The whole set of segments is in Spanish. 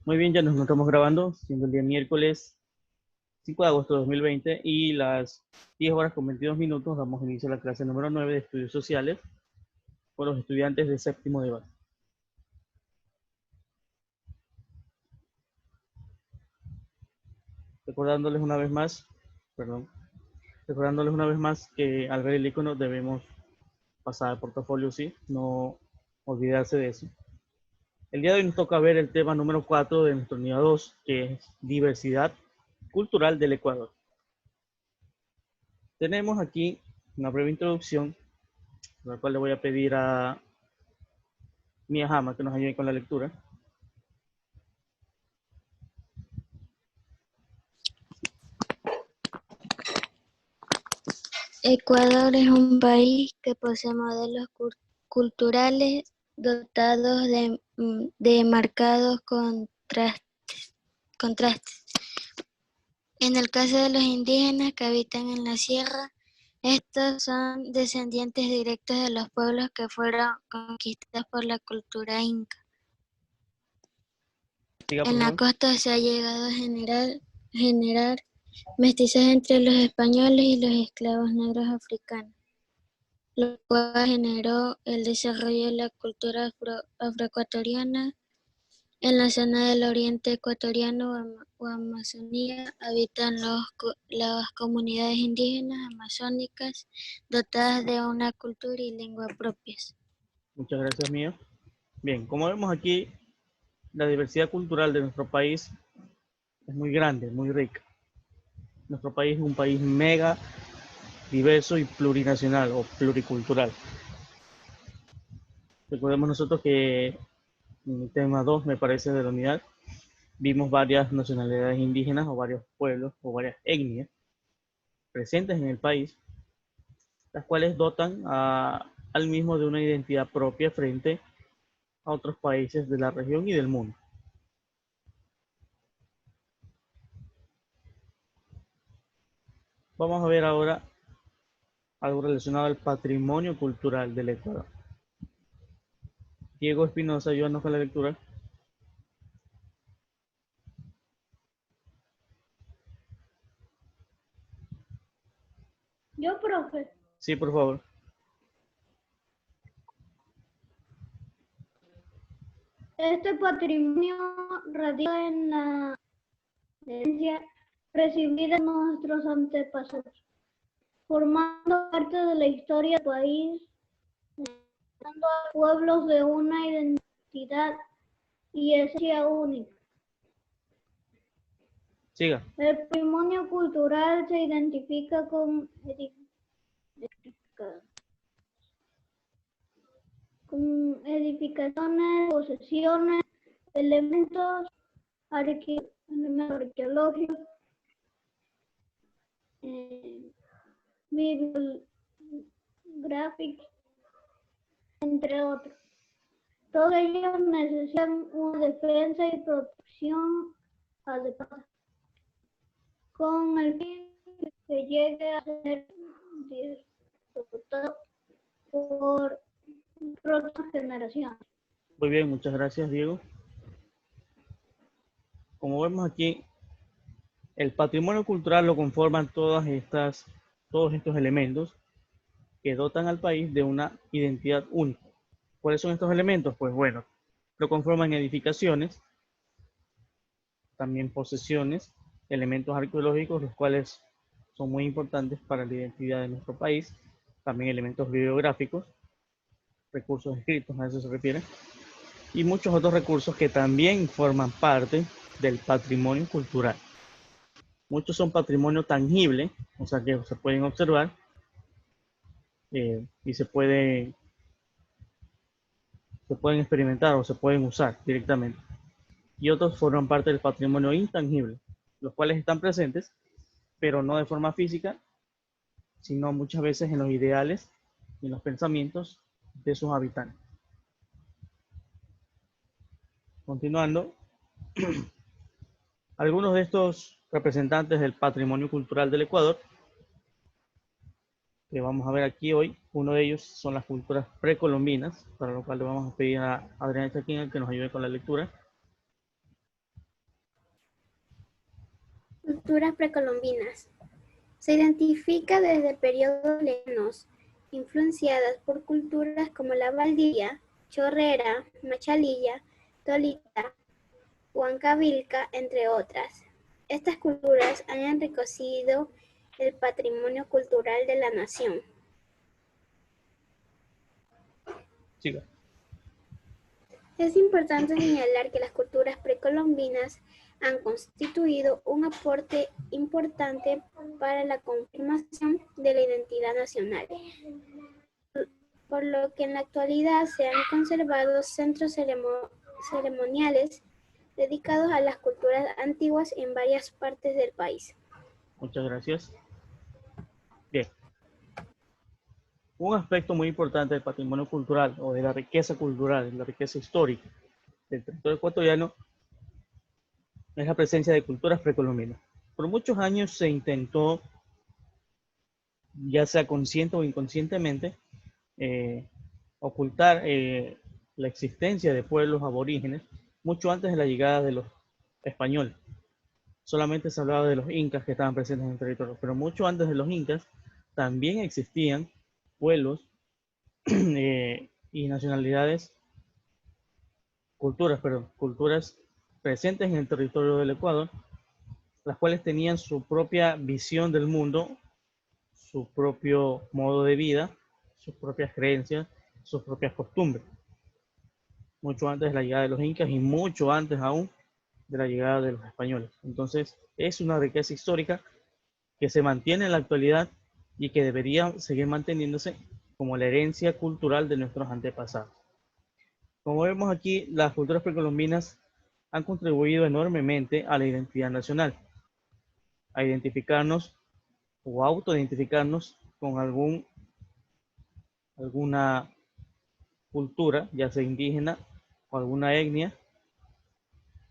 Muy bien, ya nos encontramos grabando, siendo el día miércoles 5 de agosto de 2020 y las 10 horas con 22 minutos damos inicio a la clase número 9 de estudios sociales por los estudiantes de séptimo de base. Recordándoles una vez más, perdón, recordándoles una vez más que al ver el icono debemos pasar al portafolio, sí, no olvidarse de eso. El día de hoy nos toca ver el tema número 4 de nuestro unidad 2, que es diversidad cultural del Ecuador. Tenemos aquí una breve introducción, la cual le voy a pedir a Mia Hama que nos ayude con la lectura. Ecuador es un país que posee modelos culturales dotados de marcados contrastes. En el caso de los indígenas que habitan en la sierra, estos son descendientes directos de los pueblos que fueron conquistados por la cultura inca. Siga, por En la favor. costa se ha llegado a generar mestizaje entre los españoles y los esclavos negros africanos, lo cual generó el desarrollo de la cultura afroecuatoriana. En la zona del oriente ecuatoriano o Amazonía habitan las comunidades indígenas amazónicas dotadas de una cultura y lengua propias. Muchas gracias, Mia. Bien, como vemos aquí, la diversidad cultural de nuestro país es muy grande, muy rica. Nuestro país es un país mega diverso y plurinacional o pluricultural. Recordemos nosotros que en el tema 2, me parece, de la unidad, vimos varias nacionalidades indígenas o varios pueblos o varias etnias presentes en el país, las cuales dotan al mismo de una identidad propia frente a otros países de la región y del mundo. Vamos a ver ahora algo relacionado al patrimonio cultural del Ecuador. Diego Espinosa, ayúdanos con la lectura. Yo, profe. Sí, por favor. Este patrimonio radica en la herencia recibida de nuestros antepasados, formando parte de la historia del país, dando a pueblos de una identidad y esencia única. Siga. El patrimonio cultural se identifica con edificaciones, posesiones, elementos arqueológicos, bibliográficos, entre otros. Todos ellos necesitan una defensa y protección adecuada, con el fin de que llegue a ser disfrutado por próximas generaciones. Muy bien, muchas gracias, Diego. Como vemos aquí, el patrimonio cultural lo conforman todos estos elementos que dotan al país de una identidad única. ¿Cuáles son estos elementos? Pues bueno, lo conforman edificaciones, también posesiones, elementos arqueológicos, los cuales son muy importantes para la identidad de nuestro país, también elementos bibliográficos, recursos escritos, a eso se refiere, y muchos otros recursos que también forman parte del patrimonio cultural. Muchos son patrimonio tangible, o sea que se pueden observar y se pueden experimentar o se pueden usar directamente. Y otros forman parte del patrimonio intangible, los cuales están presentes, pero no de forma física, sino muchas veces en los ideales y en los pensamientos de sus habitantes. Continuando, algunos de estos representantes del patrimonio cultural del Ecuador, que vamos a ver aquí hoy, uno de ellos son las culturas precolombinas, para lo cual le vamos a pedir a Adriana Chaquín que nos ayude con la lectura. culturas precolombinas. Se identifica desde periodos lejanos, influenciadas por culturas como la Valdivia, Chorrera, Machalilla, Tolita, Huancavilca, entre otras. Estas culturas han enriquecido el patrimonio cultural de la nación. Siga. Es importante señalar que las culturas precolombinas han constituido un aporte importante para la confirmación de la identidad nacional, por lo que en la actualidad se han conservado centros ceremoniales dedicados a las culturas antiguas en varias partes del país. Muchas gracias. Bien. Un aspecto muy importante del patrimonio cultural o de la riqueza cultural, de la riqueza histórica del territorio ecuatoriano es la presencia de culturas precolombinas. Por muchos años se intentó, ya sea consciente o inconscientemente, ocultar la existencia de pueblos aborígenes mucho antes de la llegada de los españoles. Solamente se hablaba de los incas que estaban presentes en el territorio, pero mucho antes de los incas también existían pueblos y nacionalidades, culturas presentes en el territorio del Ecuador, las cuales tenían su propia visión del mundo, su propio modo de vida, sus propias creencias, sus propias costumbres. Mucho antes de la llegada de los incas y mucho antes aún de la llegada de los españoles. Entonces, es una riqueza histórica que se mantiene en la actualidad y que debería seguir manteniéndose como la herencia cultural de nuestros antepasados. Como vemos aquí, las culturas precolombinas han contribuido enormemente a la identidad nacional, a identificarnos o autoidentificarnos con alguna cultura, ya sea indígena o alguna etnia,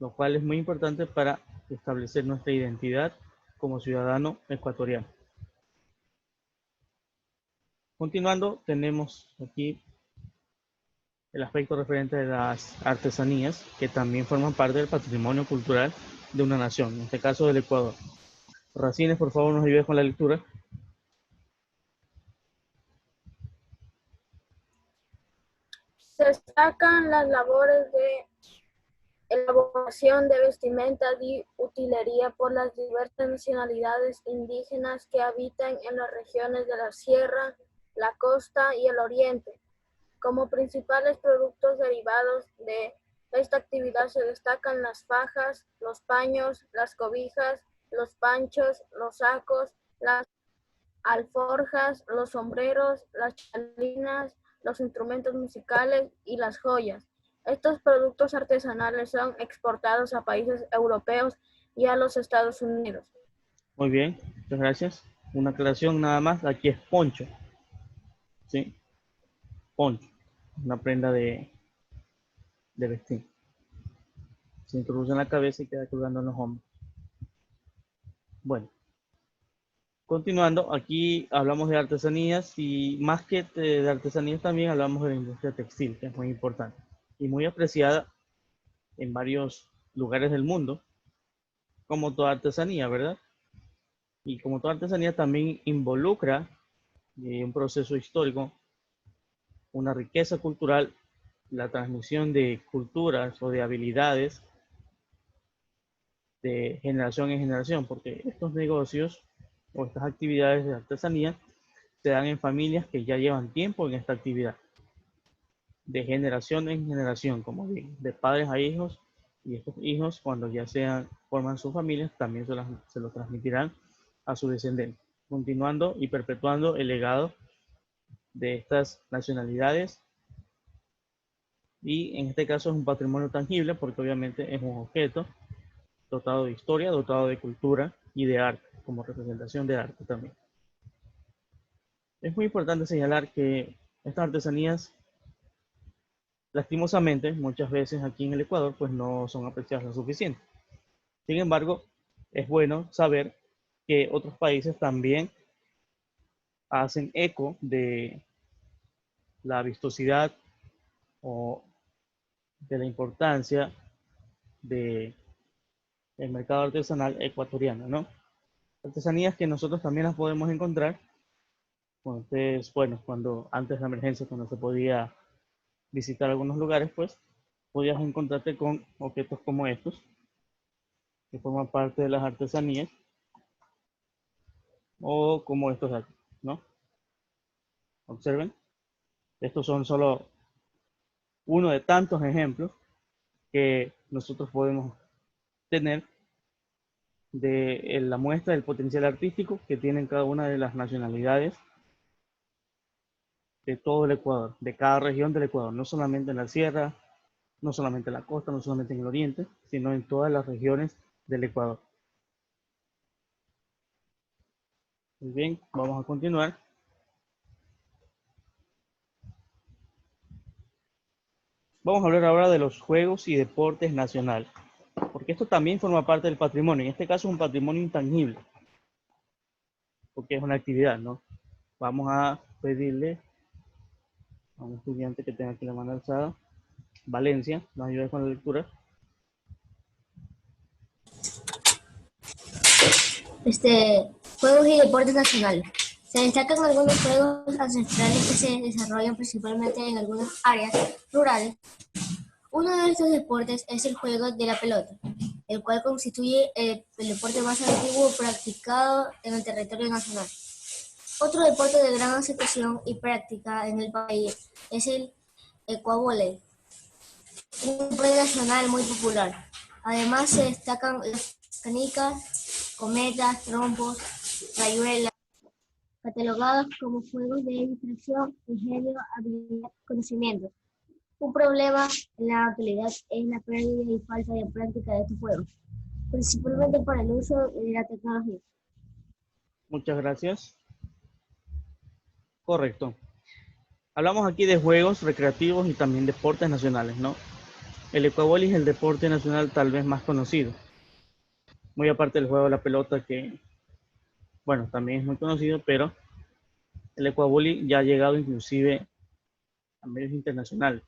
lo cual es muy importante para establecer nuestra identidad como ciudadano ecuatoriano. Continuando, tenemos aquí el aspecto referente de las artesanías, que también forman parte del patrimonio cultural de una nación, en este caso del Ecuador. Racines, por favor, nos ayudes con la lectura. Se destacan las labores de elaboración de vestimentas y utilería por las diversas nacionalidades indígenas que habitan en las regiones de la sierra, la costa y el oriente. Como principales productos derivados de esta actividad se destacan las fajas, los paños, las cobijas, los panchos, los sacos, las alforjas, los sombreros, las chalinas, los instrumentos musicales y las joyas. Estos productos artesanales son exportados a países europeos y a los Estados Unidos. Muy bien, muchas gracias. Una aclaración nada más, aquí es poncho. ¿Sí? Poncho, una prenda de vestir. Se introduce en la cabeza y queda colgando en los hombros. Bueno, continuando, aquí hablamos de artesanías y más que de artesanías también hablamos de la industria textil, que es muy importante y muy apreciada en varios lugares del mundo, como toda artesanía, ¿verdad? Y como toda artesanía también involucra un proceso histórico, una riqueza cultural, la transmisión de culturas o de habilidades de generación en generación, porque estos negocios o estas actividades de artesanía se dan en familias que ya llevan tiempo en esta actividad, de generación en generación, como digo, de padres a hijos, y estos hijos cuando ya forman sus familias también se lo transmitirán a su descendencia, continuando y perpetuando el legado de estas nacionalidades. Y en este caso es un patrimonio tangible porque obviamente es un objeto dotado de historia, dotado de cultura y de arte, como representación de arte también. Es muy importante señalar que estas artesanías, lastimosamente, muchas veces aquí en el Ecuador, pues no son apreciadas lo suficiente. Sin embargo, es bueno saber que otros países también hacen eco de la vistosidad o de la importancia del mercado artesanal ecuatoriano, ¿no? Artesanías que nosotros también las podemos encontrar. Entonces, bueno, cuando antes de la emergencia, cuando se podía visitar algunos lugares, pues podías encontrarte con objetos como estos, que forman parte de las artesanías, o como estos de aquí, ¿no? Observen, estos son solo uno de tantos ejemplos que nosotros podemos tener de la muestra del potencial artístico que tienen cada una de las nacionalidades de todo el Ecuador, de cada región del Ecuador, no solamente en la sierra, no solamente en la costa, no solamente en el oriente, sino en todas las regiones del Ecuador. Muy bien, vamos a continuar. Vamos a hablar ahora de los juegos y deportes nacionales, porque esto también forma parte del patrimonio. En este caso es un patrimonio intangible, porque es una actividad, ¿no? Vamos a pedirle a un estudiante que tenga aquí la mano alzada, Valencia, nos ayuda con la lectura. Juegos y deportes nacionales. Se destacan algunos juegos ancestrales que se desarrollan principalmente en algunas áreas rurales. Uno de estos deportes es el juego de la pelota, el cual constituye el deporte más antiguo practicado en el territorio nacional. Otro deporte de gran aceptación y práctica en el país es el ecuavóley, un deporte nacional muy popular. Además se destacan las canicas, cometas, trompos, rayuelas, catalogadas como juegos de distracción, ingenio, habilidad, conocimiento. Un problema en la actualidad es la pérdida y falta de práctica de estos juegos, principalmente por el uso de la tecnología. Muchas gracias. Correcto. Hablamos aquí de juegos recreativos y también deportes nacionales, ¿no? El ecuavóley es el deporte nacional tal vez más conocido. Muy aparte del juego de la pelota que, bueno, también es muy conocido, pero el ecuavóley ya ha llegado inclusive a medios internacionales.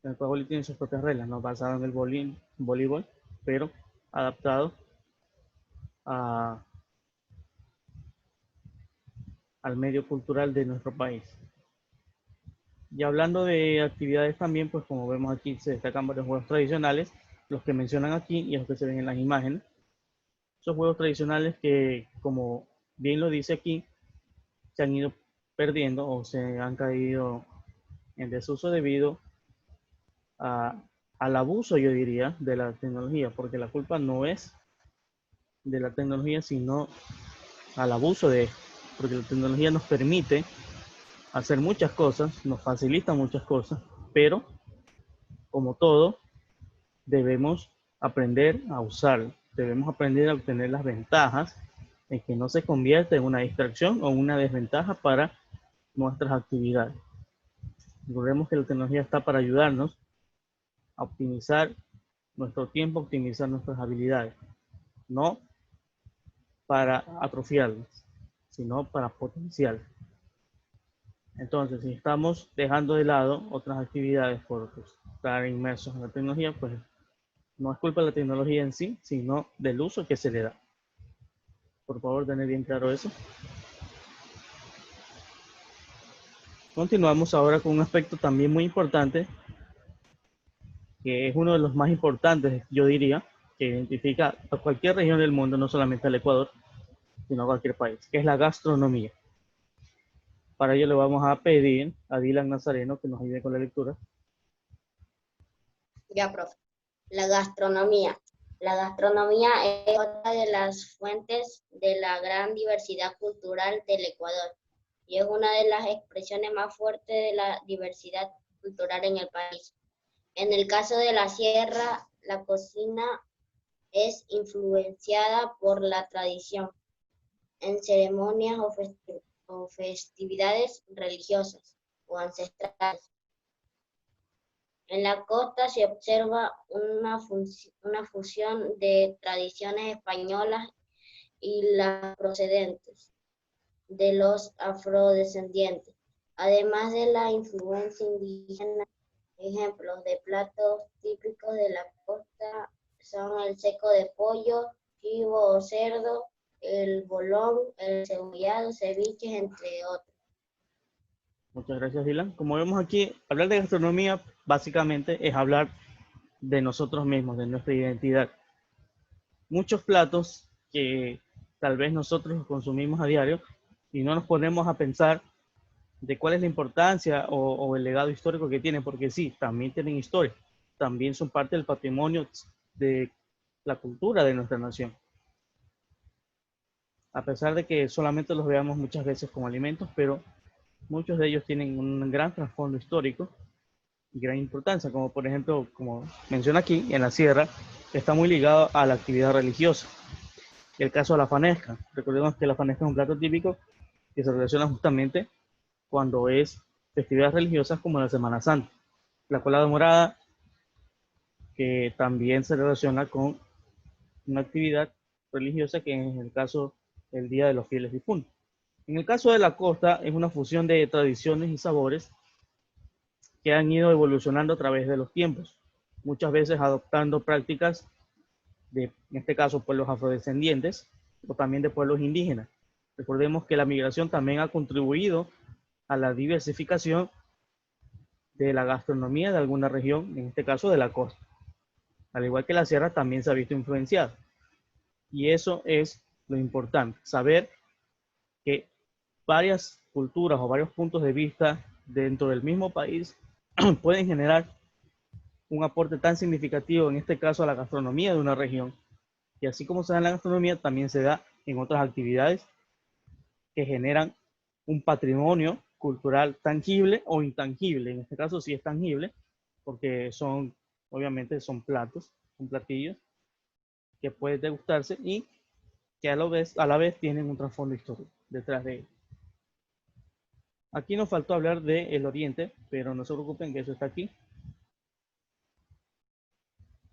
El ecuavóley tiene sus propias reglas, ¿no? Basado en el voleibol, pero adaptado al medio cultural de nuestro país. Y hablando de actividades también, pues como vemos aquí se destacan varios juegos tradicionales, los que mencionan aquí y los que se ven en las imágenes. Esos juegos tradicionales que, como bien lo dice aquí, se han ido perdiendo o se han caído en desuso debido al abuso, yo diría, de la tecnología, porque la culpa no es de la tecnología, sino al abuso de esto, porque la tecnología nos permite hacer muchas cosas, nos facilita muchas cosas, pero como todo, debemos aprender a usarlo, debemos aprender a obtener las ventajas en que no se convierta en una distracción o una desventaja para nuestras actividades. Recordemos que la tecnología está para ayudarnos a optimizar nuestro tiempo, optimizar nuestras habilidades, no para atrofiarlas, sino para potenciarlas. Entonces, si estamos dejando de lado otras actividades por estar inmersos en la tecnología, pues no es culpa de la tecnología en sí, sino del uso que se le da. Por favor, tener bien claro eso. Continuamos ahora con un aspecto también muy importante, que es uno de los más importantes, yo diría, que identifica a cualquier región del mundo, no solamente al Ecuador, sino a cualquier país, que es la gastronomía. Para ello le vamos a pedir a Dylan Nazareno que nos ayude con la lectura. Ya, profe. La gastronomía. La gastronomía es otra de las fuentes de la gran diversidad cultural del Ecuador y es una de las expresiones más fuertes de la diversidad cultural en el país. En el caso de la sierra, la cocina es influenciada por la tradición en ceremonias o festividades religiosas o ancestrales. En la costa se observa una fusión de tradiciones españolas y las procedentes de los afrodescendientes, además de la influencia indígena. Ejemplos de platos típicos de la costa son el seco de pollo, chivo o cerdo, el bolón, el cebollado, ceviches, entre otros. Muchas gracias, Dylan. Como vemos aquí, hablar de gastronomía básicamente es hablar de nosotros mismos, de nuestra identidad. Muchos platos que tal vez nosotros consumimos a diario y no nos ponemos a pensar de cuál es la importancia o el legado histórico que tienen, porque sí, también tienen historia, también son parte del patrimonio de la cultura de nuestra nación. A pesar de que solamente los veamos muchas veces como alimentos, pero muchos de ellos tienen un gran trasfondo histórico y gran importancia, como por ejemplo, como menciona aquí, en la sierra, está muy ligado a la actividad religiosa. El caso de la fanesca. Recordemos que la fanesca es un plato típico que se relaciona justamente cuando es festividades religiosas como la Semana Santa. La colada morada, que también se relaciona con una actividad religiosa que es el caso del Día de los Fieles Difuntos. En el caso de la costa es una fusión de tradiciones y sabores que han ido evolucionando a través de los tiempos, muchas veces adoptando prácticas de, en este caso, pueblos afrodescendientes o también de pueblos indígenas. Recordemos que la migración también ha contribuido a la diversificación de la gastronomía de alguna región, en este caso de la costa. Al igual que la sierra también se ha visto influenciada. Y eso es lo importante, saber que varias culturas o varios puntos de vista dentro del mismo país pueden generar un aporte tan significativo, en este caso a la gastronomía de una región. Y así como se da en la gastronomía, también se da en otras actividades que generan un patrimonio cultural tangible o intangible. En este caso sí es tangible, porque son, obviamente, son platos, son platillos que pueden degustarse y que a la vez tienen un trasfondo histórico detrás de ellos. Aquí nos faltó hablar del Oriente, pero no se preocupen que eso está aquí.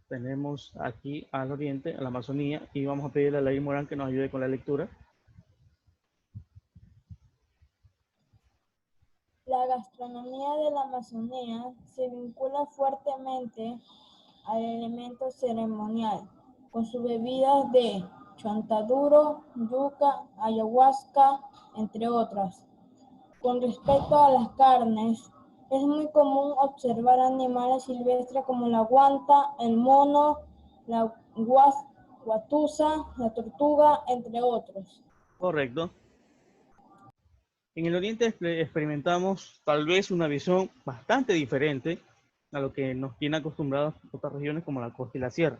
Tenemos aquí al Oriente, a la Amazonía, y vamos a pedirle a Lair Morán que nos ayude con la lectura. La gastronomía de la Amazonía se vincula fuertemente al elemento ceremonial, con sus bebidas de chontaduro, yuca, ayahuasca, entre otras. Con respecto a las carnes, es muy común observar animales silvestres como la guanta, el mono, la guatusa, la tortuga, entre otros. Correcto. En el Oriente experimentamos tal vez una visión bastante diferente a lo que nos tiene acostumbrados otras regiones como la costa y la sierra.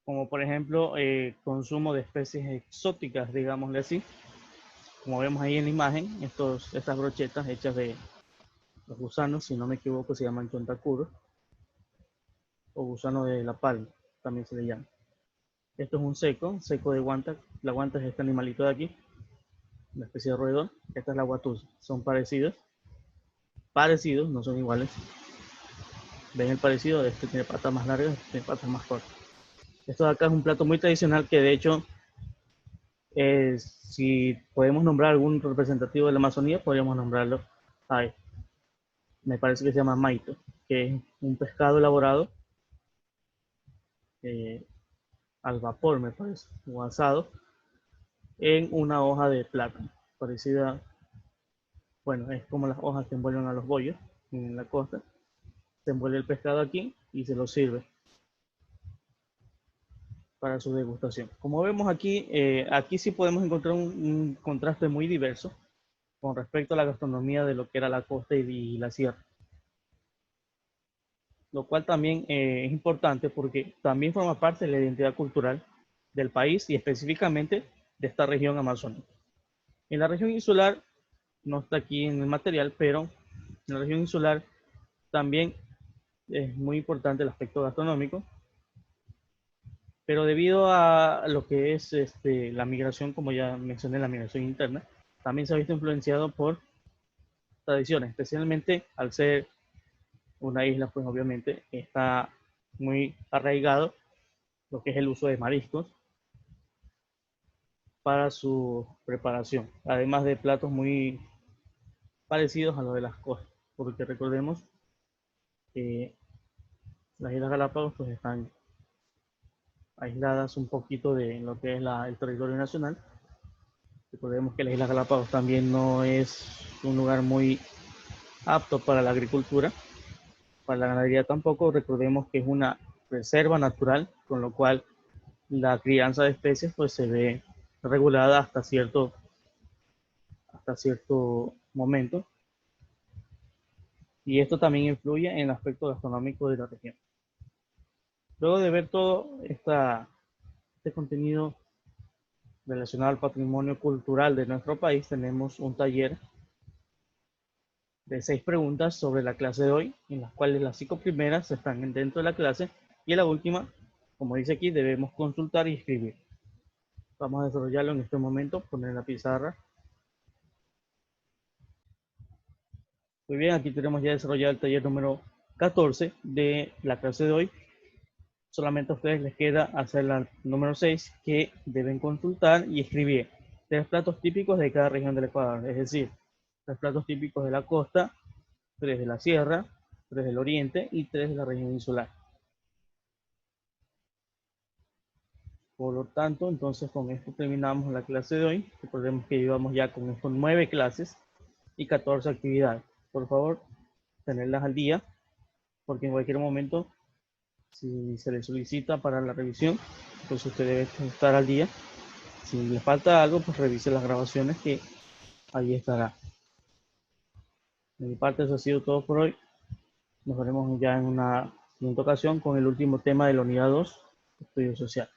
Como por ejemplo, consumo de especies exóticas, digámosle así. Como vemos ahí en la imagen, estas brochetas hechas de los gusanos, si no me equivoco, se llaman chontacuros, o gusano de la palma, también se le llama. Esto es un seco de guanta. La guanta es este animalito de aquí, una especie de roedor. Esta es la guatusa. Son parecidos, no son iguales. ¿Ven el parecido? Este tiene patas más largas, este tiene patas más cortas. Esto de acá es un plato muy tradicional que de hecho, si podemos nombrar algún representativo de la Amazonía, podríamos nombrarlo a él. Me parece que se llama maito, que es un pescado elaborado al vapor, me parece, o asado, en una hoja de plátano, parecida, bueno, es como las hojas que envuelven a los bollos en la costa. Se envuelve el pescado aquí y se lo sirve para su degustación. Como vemos aquí, aquí sí podemos encontrar un contraste muy diverso con respecto a la gastronomía de lo que era la costa y la sierra. Lo cual también es importante porque también forma parte de la identidad cultural del país y específicamente de esta región amazónica. En la región insular, no está aquí en el material, pero en la región insular también es muy importante el aspecto gastronómico, pero debido a lo que es la migración, como ya mencioné, la migración interna, también se ha visto influenciado por tradiciones, especialmente al ser una isla, pues obviamente está muy arraigado lo que es el uso de mariscos para su preparación, además de platos muy parecidos a los de las costas, porque recordemos que las Islas Galápagos pues están aisladas un poquito de lo que es el territorio nacional. Recordemos que la isla Galápagos también no es un lugar muy apto para la agricultura, para la ganadería tampoco. Recordemos que es una reserva natural, con lo cual la crianza de especies pues se ve regulada hasta cierto momento, y esto también influye en el aspecto gastronómico de la región. Luego de ver todo este contenido relacionado al patrimonio cultural de nuestro país, tenemos un taller de 6 preguntas sobre la clase de hoy, en las cuales las 5 primeras están dentro de la clase y la última, como dice aquí, debemos consultar y escribir. Vamos a desarrollarlo en este momento, poner en la pizarra. Muy bien, aquí tenemos ya desarrollado el taller número 14 de la clase de hoy. Solamente a ustedes les queda hacer la número 6, que deben consultar y escribir 3 platos típicos de cada región del Ecuador, es decir, 3 platos típicos de la costa, 3 de la sierra, 3 del oriente y 3 de la región insular. Por lo tanto, entonces con esto terminamos la clase de hoy. Recordemos que llevamos ya con esto 9 clases y 14 actividades. Por favor, tenerlas al día, porque en cualquier momento, si se les solicita para la revisión, pues usted debe estar al día. Si le falta algo, pues revise las grabaciones, que ahí estará. De mi parte, eso ha sido todo por hoy. Nos veremos ya en una siguiente ocasión con el último tema de la unidad 2, Estudio Social.